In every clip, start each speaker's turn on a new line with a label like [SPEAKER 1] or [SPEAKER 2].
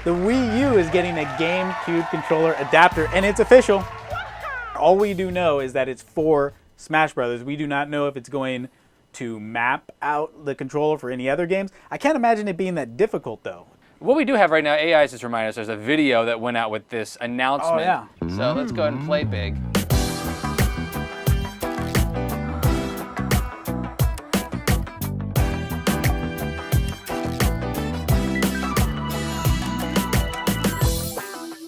[SPEAKER 1] The Wii U is getting a GameCube controller adapter, and it's official. All we do know is that it's for Smash Brothers. We do not know if it's going to map out the controller for any other games. I can't imagine it being that difficult, though.
[SPEAKER 2] What we do have right now, AI just reminded us, there's a video that went out with this announcement.
[SPEAKER 1] Oh, yeah.
[SPEAKER 2] So let's go ahead and play big.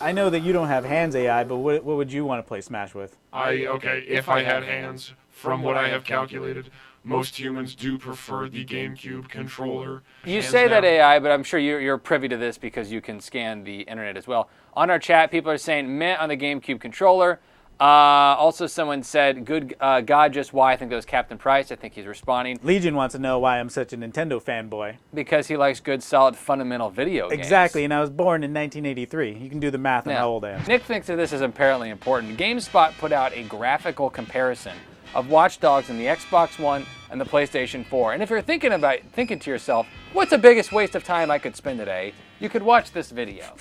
[SPEAKER 1] I know that you don't have hands, AI, but what would you want to play Smash with?
[SPEAKER 3] Okay, if I had hands, from what I have calculated, most humans do prefer the GameCube controller.
[SPEAKER 2] You
[SPEAKER 3] Hands
[SPEAKER 2] say that
[SPEAKER 3] down.
[SPEAKER 2] AI, but I'm sure you're privy to this because you can scan the internet as well. On our chat, people are saying meh on the GameCube controller. Also, someone said, good God, just why? I think that was Captain Price. I think he's responding.
[SPEAKER 1] Legion wants to know why I'm such a Nintendo fanboy.
[SPEAKER 2] Because he likes good, solid, fundamental video games.
[SPEAKER 1] Exactly, and I was born in 1983. You can do the math on how old I am.
[SPEAKER 2] Nick thinks that this is apparently important. GameSpot put out a graphical comparison of Watch Dogs in the Xbox One and the PlayStation 4. And if you're thinking to yourself, what's the biggest waste of time I could spend today? You could watch this video.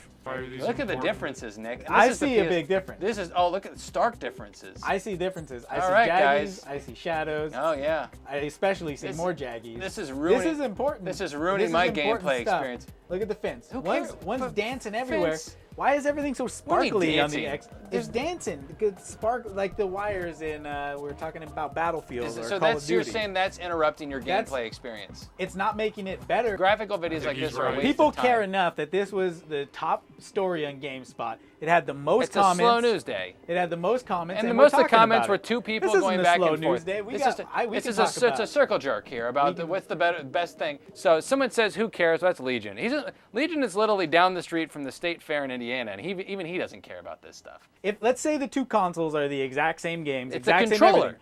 [SPEAKER 2] Look at the differences, Nick.
[SPEAKER 1] I see a big difference.
[SPEAKER 2] This is, oh, look at the stark differences.
[SPEAKER 1] I see differences. I see
[SPEAKER 2] right,
[SPEAKER 1] jaggies,
[SPEAKER 2] guys.
[SPEAKER 1] I see shadows.
[SPEAKER 2] Oh, yeah.
[SPEAKER 1] I especially see more jaggies.
[SPEAKER 2] This is ruining.
[SPEAKER 1] This is important.
[SPEAKER 2] This is ruining my gameplay experience.
[SPEAKER 1] Look at the fence.
[SPEAKER 2] Who cares?
[SPEAKER 1] One's dancing everywhere.
[SPEAKER 2] Fence.
[SPEAKER 1] Why is everything so sparkly on the
[SPEAKER 2] dancing?
[SPEAKER 1] It's dancing. Good spark, like the wires in. We're talking about Battlefield or
[SPEAKER 2] So
[SPEAKER 1] Call of
[SPEAKER 2] that's
[SPEAKER 1] Duty.
[SPEAKER 2] you're saying that's interrupting your gameplay experience.
[SPEAKER 1] It's not making it better.
[SPEAKER 2] Graphical videos like this are a waste
[SPEAKER 1] People
[SPEAKER 2] of time.
[SPEAKER 1] care enough that this was the top story on GameSpot. It had the most
[SPEAKER 2] It's
[SPEAKER 1] comments.
[SPEAKER 2] a slow news day.
[SPEAKER 1] It had the most comments,
[SPEAKER 2] And
[SPEAKER 1] and
[SPEAKER 2] most
[SPEAKER 1] we're
[SPEAKER 2] of the
[SPEAKER 1] talking
[SPEAKER 2] comments
[SPEAKER 1] about
[SPEAKER 2] were
[SPEAKER 1] it.
[SPEAKER 2] two people
[SPEAKER 1] This
[SPEAKER 2] going
[SPEAKER 1] isn't a
[SPEAKER 2] back
[SPEAKER 1] slow
[SPEAKER 2] and
[SPEAKER 1] news
[SPEAKER 2] forth.
[SPEAKER 1] day. We
[SPEAKER 2] It's
[SPEAKER 1] got-
[SPEAKER 2] just
[SPEAKER 1] I- we
[SPEAKER 2] it's
[SPEAKER 1] can
[SPEAKER 2] just
[SPEAKER 1] talk about
[SPEAKER 2] it's a
[SPEAKER 1] it.
[SPEAKER 2] circle jerk here about what's the best thing. So someone says, "Who cares?" Well, that's Legion. Legion is literally down the street from the State Fair in Indiana, and even he doesn't care about this stuff.
[SPEAKER 1] If let's say the two consoles are the exact same games,
[SPEAKER 2] It's the
[SPEAKER 1] exact same
[SPEAKER 2] controller.
[SPEAKER 1] everything.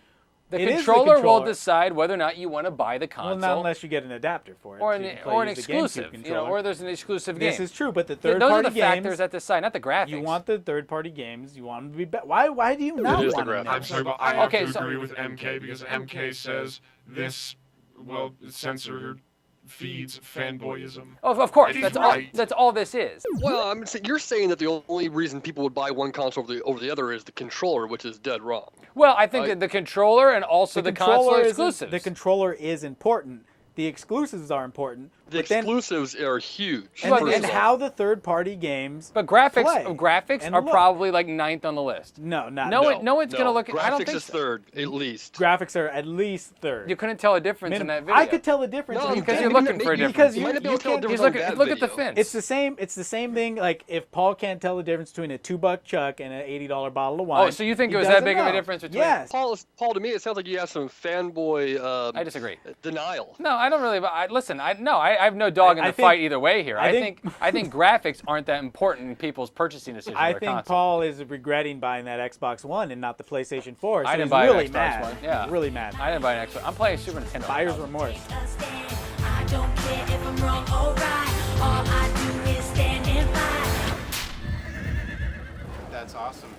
[SPEAKER 2] The
[SPEAKER 1] It is the
[SPEAKER 2] controller will
[SPEAKER 1] controller.
[SPEAKER 2] decide whether or not you want to buy the console.
[SPEAKER 1] Well, not unless you get an adapter for it.
[SPEAKER 2] or
[SPEAKER 1] so you
[SPEAKER 2] an,
[SPEAKER 1] can play
[SPEAKER 2] or an
[SPEAKER 1] use the
[SPEAKER 2] exclusive,
[SPEAKER 1] GameCube
[SPEAKER 2] you know,
[SPEAKER 1] controller.
[SPEAKER 2] or there's an exclusive game.
[SPEAKER 1] This is true, but the
[SPEAKER 2] Those are
[SPEAKER 1] third-party
[SPEAKER 2] the
[SPEAKER 1] games.
[SPEAKER 2] factors that decide, not the graphics.
[SPEAKER 1] You want the third-party games. You want them to be better. Why do you not
[SPEAKER 4] is the
[SPEAKER 1] want them?
[SPEAKER 4] graphics.
[SPEAKER 3] I'm sorry, but I have
[SPEAKER 2] Okay,
[SPEAKER 3] to
[SPEAKER 2] so-
[SPEAKER 3] agree with MK because MK says this, censored feeds fanboyism.
[SPEAKER 2] Oh, of course,
[SPEAKER 3] He's
[SPEAKER 2] that's
[SPEAKER 3] right.
[SPEAKER 2] all. That's all this is.
[SPEAKER 4] Well, you're saying that the only reason people would buy one console over the other is the controller, which is dead wrong.
[SPEAKER 2] Well, I think that the controller and also the console
[SPEAKER 1] controller is-
[SPEAKER 2] exclusives.
[SPEAKER 1] The controller is important. The exclusives are important.
[SPEAKER 4] The
[SPEAKER 1] but then,
[SPEAKER 4] exclusives are huge.
[SPEAKER 1] and,
[SPEAKER 2] Well,
[SPEAKER 1] and how the third-party games.
[SPEAKER 2] But graphics
[SPEAKER 1] play and
[SPEAKER 2] are
[SPEAKER 1] look.
[SPEAKER 2] probably like 9th on the list.
[SPEAKER 1] No, not
[SPEAKER 2] No one's gonna look at.
[SPEAKER 4] Graphics
[SPEAKER 2] I don't think
[SPEAKER 4] is
[SPEAKER 2] so.
[SPEAKER 4] third, at least.
[SPEAKER 1] Graphics are at least third.
[SPEAKER 2] You couldn't tell a difference in that video.
[SPEAKER 1] I could tell a difference
[SPEAKER 4] No,
[SPEAKER 2] because
[SPEAKER 1] in
[SPEAKER 2] you're
[SPEAKER 1] the
[SPEAKER 2] looking for a difference.
[SPEAKER 1] Because
[SPEAKER 4] You might not be able to tell a
[SPEAKER 1] can't-
[SPEAKER 4] difference
[SPEAKER 2] Look
[SPEAKER 4] on
[SPEAKER 2] at
[SPEAKER 4] that
[SPEAKER 2] look at the
[SPEAKER 4] video.
[SPEAKER 2] fence.
[SPEAKER 1] It's the same thing. Like if Paul can't tell the difference between a $2 chuck and an $80 bottle of wine.
[SPEAKER 2] Oh, so you think
[SPEAKER 1] he
[SPEAKER 2] it was that
[SPEAKER 1] doesn't
[SPEAKER 2] big of a
[SPEAKER 1] know.
[SPEAKER 2] difference between?
[SPEAKER 1] Yes.
[SPEAKER 4] Paul, to me, it sounds like you have some fanboy
[SPEAKER 2] I disagree.
[SPEAKER 4] denial.
[SPEAKER 2] No, I don't really. Listen, I have no dog in
[SPEAKER 1] I
[SPEAKER 2] the
[SPEAKER 1] think-
[SPEAKER 2] fight either way here.
[SPEAKER 1] I
[SPEAKER 2] I
[SPEAKER 1] think-
[SPEAKER 2] think graphics aren't that important in people's purchasing decisions.
[SPEAKER 1] I
[SPEAKER 2] of their
[SPEAKER 1] think
[SPEAKER 2] console.
[SPEAKER 1] Paul is regretting buying that Xbox One and not the PlayStation 4. So
[SPEAKER 2] I didn't
[SPEAKER 1] he's
[SPEAKER 2] buy
[SPEAKER 1] really
[SPEAKER 2] an Xbox
[SPEAKER 1] mad.
[SPEAKER 2] One. Yeah.
[SPEAKER 1] He's really mad.
[SPEAKER 2] I didn't buy an Xbox. I'm playing Super Nintendo.
[SPEAKER 1] Buyer's remorse.
[SPEAKER 5] I don't care if I'm wrong or right. All I do is stand and fight.
[SPEAKER 6] That's awesome.